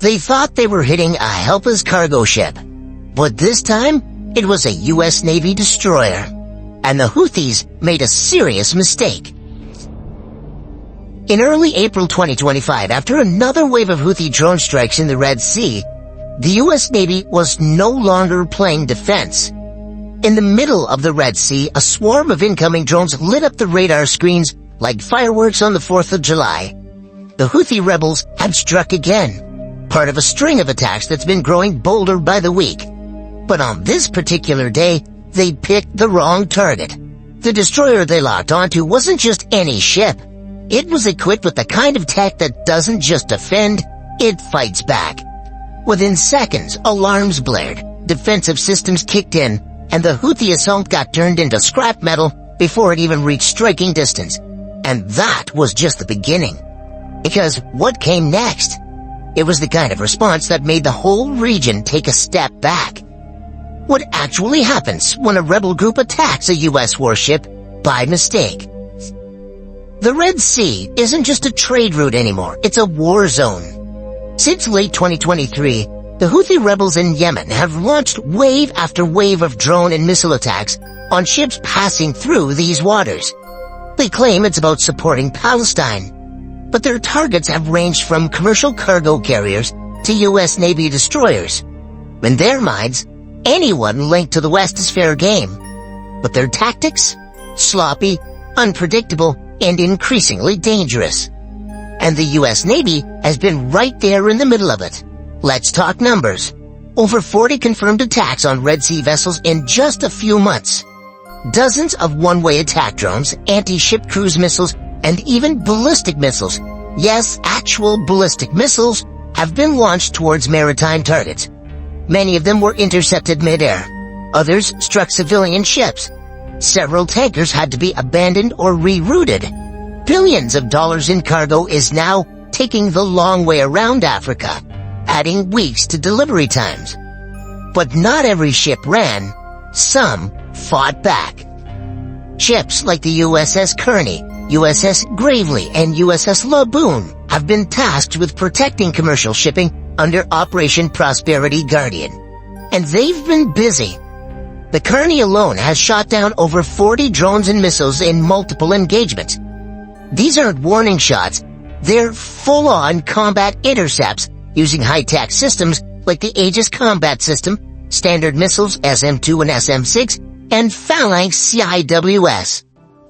They thought they were hitting a helpless cargo ship, but this time it was a U.S. Navy destroyer, and the Houthis made a serious mistake. In early April 2025, after another wave of Houthi drone strikes in the Red Sea, the U.S. Navy was no longer playing defense. In the middle of the Red Sea, a swarm of incoming drones lit up the radar screens like fireworks on the 4th of July. The Houthi rebels had struck again, part of a string of attacks that's been growing bolder by the week. But on this particular day, they picked the wrong target. The destroyer they locked onto wasn't just any ship. It was equipped with the kind of tech that doesn't just defend, it fights back. Within seconds, alarms blared, defensive systems kicked in, and the Houthi assault got turned into scrap metal before it even reached striking distance. And that was just the beginning. Because what came next? It was the kind of response that made the whole region take a step back. What actually happens when a rebel group attacks a U.S. warship by mistake? The Red Sea isn't just a trade route anymore, it's a war zone. Since late 2023, the Houthi rebels in Yemen have launched wave after wave of drone and missile attacks on ships passing through these waters. They claim it's about supporting Palestine, but their targets have ranged from commercial cargo carriers to U.S. Navy destroyers. In their minds, anyone linked to the West is fair game. But their tactics? Sloppy, unpredictable, and increasingly dangerous. And the U.S. Navy has been right there in the middle of it. Let's talk numbers. Over 40 confirmed attacks on Red Sea vessels in just a few months. Dozens of one-way attack drones, anti-ship cruise missiles, and even ballistic missiles, yes, actual ballistic missiles, have been launched towards maritime targets. Many of them were intercepted mid-air. Others struck civilian ships. Several tankers had to be abandoned or rerouted. Billions of dollars in cargo is now taking the long way around Africa, adding weeks to delivery times. But not every ship ran. Some fought back. Ships like the USS Carney, USS Gravely, and USS Laboon have been tasked with protecting commercial shipping under Operation Prosperity Guardian. And they've been busy. The Carney alone has shot down over 40 drones and missiles in multiple engagements. These aren't warning shots. They're full-on combat intercepts using high-tech systems like the Aegis Combat System, Standard Missiles SM-2 and SM-6, and Phalanx CIWS.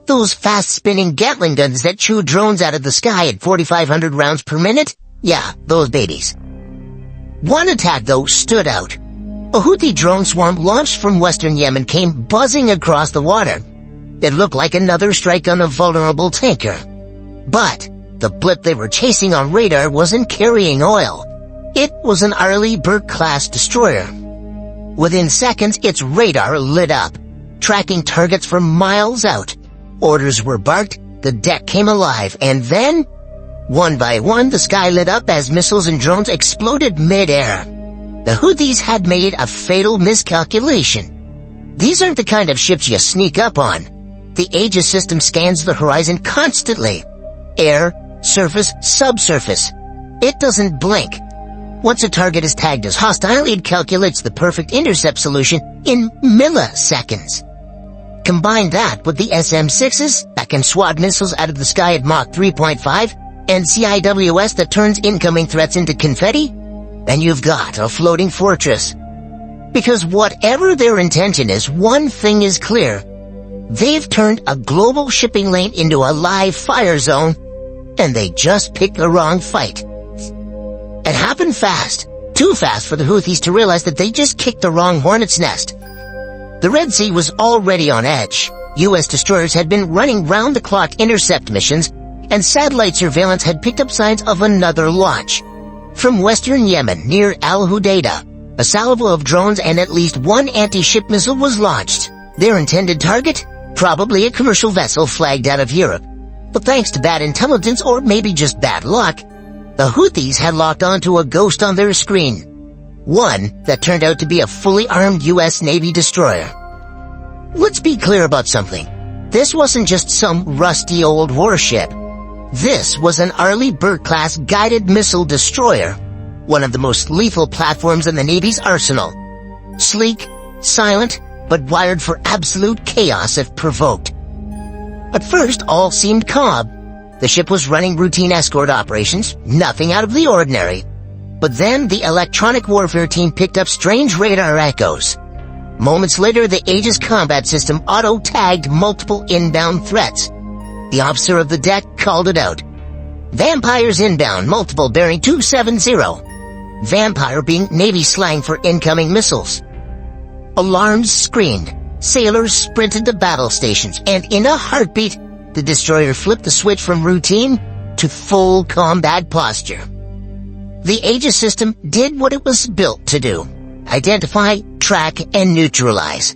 Those fast-spinning Gatling guns that chew drones out of the sky at 4,500 rounds per minute? Yeah, those babies. One attack, though, stood out. A Houthi drone swarm launched from western Yemen came buzzing across the water. It looked like another strike on a vulnerable tanker. But the blip they were chasing on radar wasn't carrying oil. It was an Arleigh Burke-class destroyer. Within seconds, its radar lit up, tracking targets from miles out. Orders were barked, the deck came alive, and then, one by one, the sky lit up as missiles and drones exploded mid-air. The Houthis had made a fatal miscalculation. These aren't the kind of ships you sneak up on. The Aegis system scans the horizon constantly. Air, surface, subsurface. It doesn't blink. Once a target is tagged as hostile, it calculates the perfect intercept solution in milliseconds. Combine that with the SM-6s that can swat missiles out of the sky at Mach 3.5 and CIWS that turns incoming threats into confetti, then you've got a floating fortress. Because whatever their intention is, one thing is clear. They've turned a global shipping lane into a live fire zone, and they just picked the wrong fight. It happened fast. Too fast for the Houthis to realize that they just kicked the wrong hornet's nest. The Red Sea was already on edge. U.S. destroyers had been running round-the-clock intercept missions, and satellite surveillance had picked up signs of another launch. From western Yemen, near Al Hudaydah, a salvo of drones and at least one anti-ship missile was launched. Their intended target? Probably a commercial vessel flagged out of Europe. But thanks to bad intelligence, or maybe just bad luck, the Houthis had locked onto a ghost on their screen. One that turned out to be a fully armed U.S. Navy destroyer. Let's be clear about something. This wasn't just some rusty old warship. This was an Arleigh Burke-class guided missile destroyer. one of the most lethal platforms in the Navy's arsenal. Sleek, silent, but wired for absolute chaos if provoked. At first, all seemed calm. The ship was running routine escort operations, nothing out of the ordinary. But then the electronic warfare team picked up strange radar echoes. Moments later, the Aegis Combat System auto-tagged multiple inbound threats. The officer of the deck called it out. Vampires inbound, multiple bearing 270. Vampire being Navy slang for incoming missiles. Alarms screamed. Sailors sprinted to battle stations, and in a heartbeat, the destroyer flipped the switch from routine to full combat posture. The Aegis system did what it was built to do. Identify, track, and neutralize.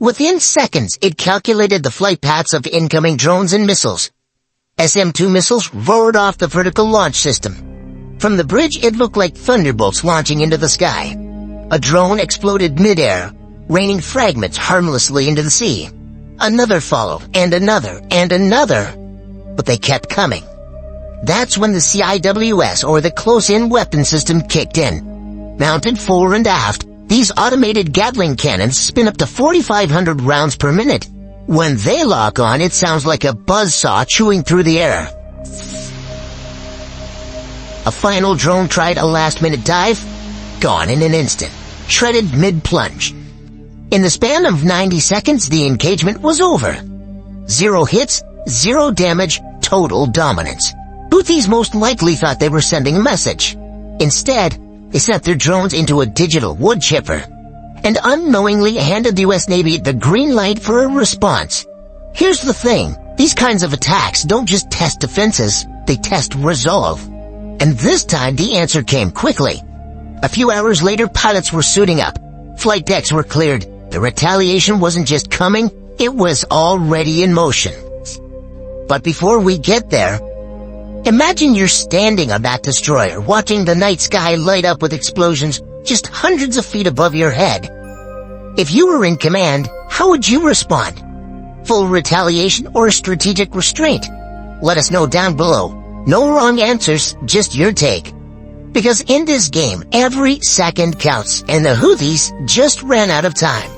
Within seconds, it calculated the flight paths of incoming drones and missiles. SM-2 missiles roared off the vertical launch system. From the bridge, it looked like thunderbolts launching into the sky. A drone exploded mid-air, raining fragments harmlessly into the sea. Another followed, and another, and another. But they kept coming. That's when the CIWS, or the Close-In Weapon System, kicked in. Mounted fore and aft, these automated Gatling cannons spin up to 4,500 rounds per minute. When they lock on, it sounds like a buzzsaw chewing through the air. A final drone tried a last-minute dive, gone in an instant, shredded mid-plunge. In the span of 90 seconds, the engagement was over. 0 hits, 0 damage, total dominance. Houthis most likely thought they were sending a message. Instead, they sent their drones into a digital wood chipper and unknowingly handed the U.S. Navy the green light for a response. Here's the thing. These kinds of attacks don't just test defenses, they test resolve. And this time, the answer came quickly. A few hours later, pilots were suiting up. Flight decks were cleared. The retaliation wasn't just coming, it was already in motion. But before we get there, imagine you're standing on that destroyer, watching the night sky light up with explosions just hundreds of feet above your head. If you were in command, how would you respond? Full retaliation or strategic restraint? Let us know down below. No wrong answers, just your take. Because in this game, every second counts, and the Houthis just ran out of time.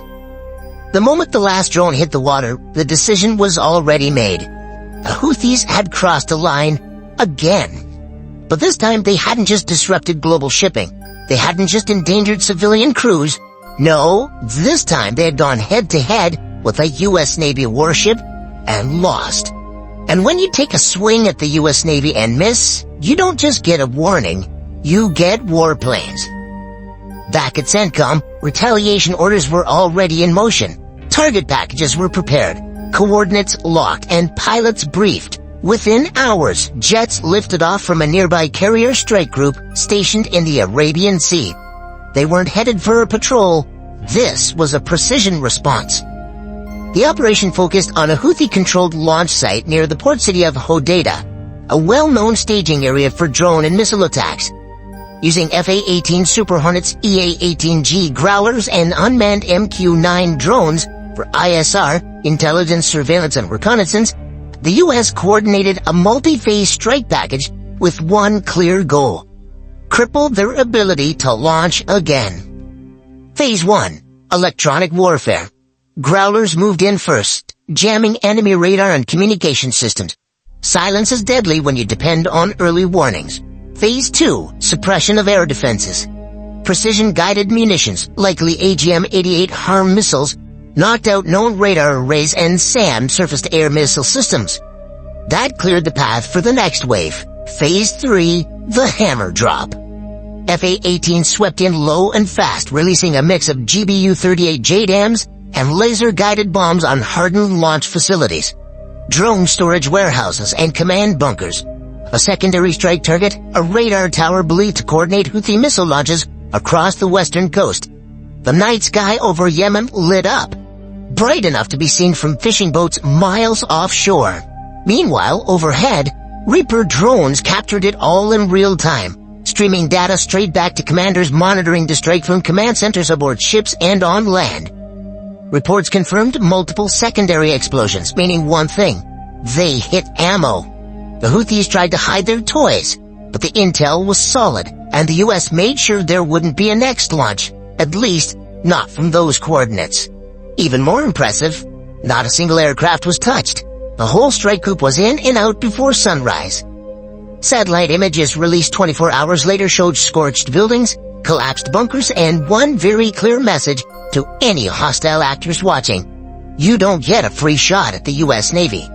The moment the last drone hit the water, the decision was already made. The Houthis had crossed a line again. But this time, they hadn't just disrupted global shipping. They hadn't just endangered civilian crews. No, this time they had gone head-to-head with a U.S. Navy warship and lost. And when you take a swing at the U.S. Navy and miss, you don't just get a warning, you get warplanes. Back at CENTCOM, retaliation orders were already in motion. Target packages were prepared, coordinates locked, and pilots briefed. Within hours, jets lifted off from a nearby carrier strike group stationed in the Arabian Sea. They weren't headed for a patrol. This was a precision response. The operation focused on a Houthi-controlled launch site near the port city of Hodeidah, a well-known staging area for drone and missile attacks. Using FA-18 Super Hornets, EA-18G Growlers, and unmanned MQ-9 drones for ISR, intelligence, surveillance, and reconnaissance, the U.S. coordinated a multi-phase strike package with one clear goal: cripple their ability to launch again. Phase 1. Electronic warfare. Growlers moved in first, jamming enemy radar and communication systems. Silence is deadly when you depend on early warnings. Phase 2. Suppression of air defenses. Precision-guided munitions, likely AGM-88 HARM missiles, knocked out known radar arrays and SAM surface-to-air missile systems. That cleared the path for the next wave. Phase 3. The hammer drop. FA-18 swept in low and fast, releasing a mix of GBU-38 JDAMs and laser-guided bombs on hardened launch facilities, drone storage warehouses, and command bunkers. A secondary strike target, a radar tower believed to coordinate Houthi missile launches across the western coast. The night sky over Yemen lit up, bright enough to be seen from fishing boats miles offshore. Meanwhile, overhead, Reaper drones captured it all in real time, streaming data straight back to commanders monitoring the strike from command centers aboard ships and on land. Reports confirmed multiple secondary explosions, meaning one thing: they hit ammo. The Houthis tried to hide their toys. But the intel was solid, and the US made sure there wouldn't be a next launch, at least not from those coordinates. Even more impressive, not a single aircraft was touched. The whole strike group was in and out before sunrise. Satellite images released 24 hours later showed scorched buildings, collapsed bunkers, and one very clear message to any hostile actors watching: you don't get a free shot at the US Navy.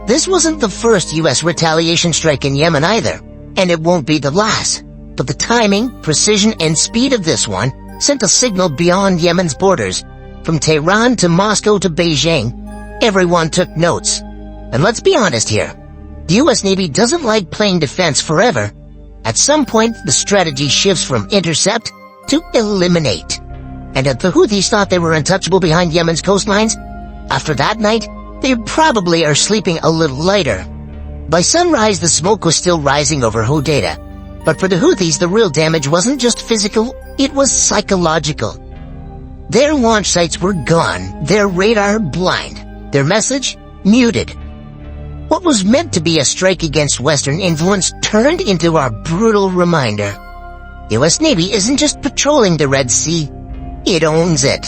This wasn't the first US retaliation strike in Yemen either, and it won't be the last. But the timing, precision, and speed of this one sent a signal beyond Yemen's borders. From Tehran to Moscow to Beijing, everyone took notes. And let's be honest here, the US Navy doesn't like playing defense forever. At some point, the strategy shifts from intercept to eliminate. And if the Houthis thought they were untouchable behind Yemen's coastlines, after that night, they probably are sleeping a little lighter. By sunrise, the smoke was still rising over Hodeidah. But for the Houthis, the real damage wasn't just physical, it was psychological. Their launch sites were gone, their radar blind, their message muted. What was meant to be a strike against Western influence turned into our brutal reminder. The US Navy isn't just patrolling the Red Sea, it owns it.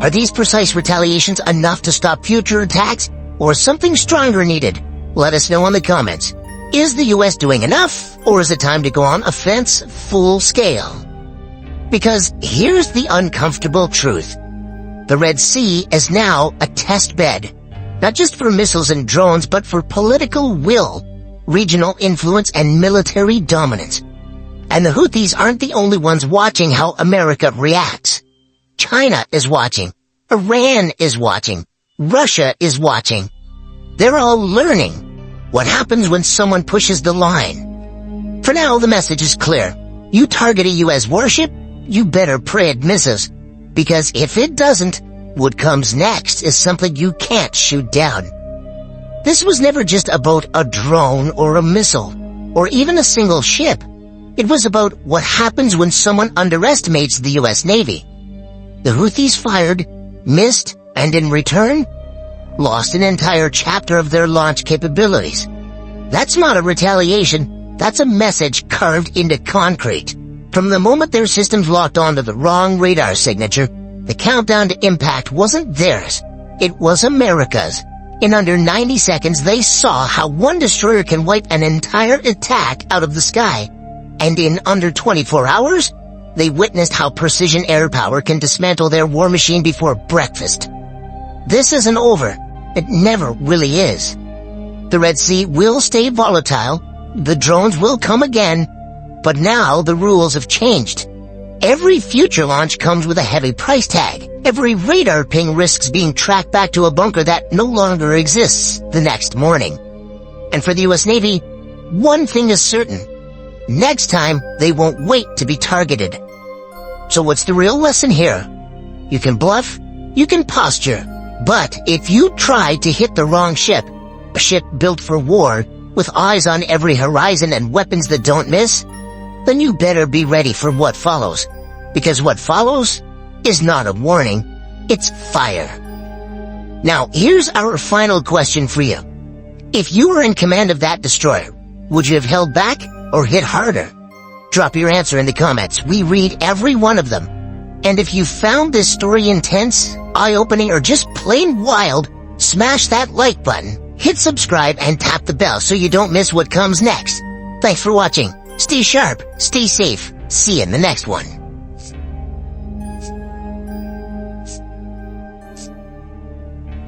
Are these precise retaliations enough to stop future attacks, or something stronger needed? Let us know in the comments. Is the US doing enough, or is it time to go on offense full scale? Because here's the uncomfortable truth. The Red Sea is now a test bed, not just for missiles and drones, but for political will, regional influence, and military dominance. And the Houthis aren't the only ones watching how America reacts. China is watching. Iran is watching. Russia is watching. They're all learning what happens when someone pushes the line. For now, the message is clear. You target a US warship, you better pray it misses. Because if it doesn't, what comes next is something you can't shoot down. This was never just about a drone or a missile, or even a single ship. It was about what happens when someone underestimates the US Navy. The Houthis fired, missed, and in return, lost an entire chapter of their launch capabilities. That's not a retaliation, that's a message carved into concrete. From the moment their systems locked onto the wrong radar signature, the countdown to impact wasn't theirs, it was America's. In under 90 seconds, they saw how one destroyer can wipe an entire attack out of the sky. And in under 24 hours, they witnessed how precision air power can dismantle their war machine before breakfast. This isn't over. It never really is. The Red Sea will stay volatile, the drones will come again, but now the rules have changed. Every future launch comes with a heavy price tag. Every radar ping risks being tracked back to a bunker that no longer exists the next morning. And for the US Navy, one thing is certain. Next time, they won't wait to be targeted. So what's the real lesson here? You can bluff, you can posture, but if you try to hit the wrong ship, a ship built for war, with eyes on every horizon and weapons that don't miss, then you better be ready for what follows. Because what follows is not a warning, it's fire. Now, here's our final question for you. If you were in command of that destroyer, would you have held back or hit harder? Drop your answer in the comments. We read every one of them. And if you found this story intense, eye-opening, or just plain wild, smash that like button, hit subscribe, and tap the bell so you don't miss what comes next. Thanks for watching. Stay sharp, stay safe. See you in the next one.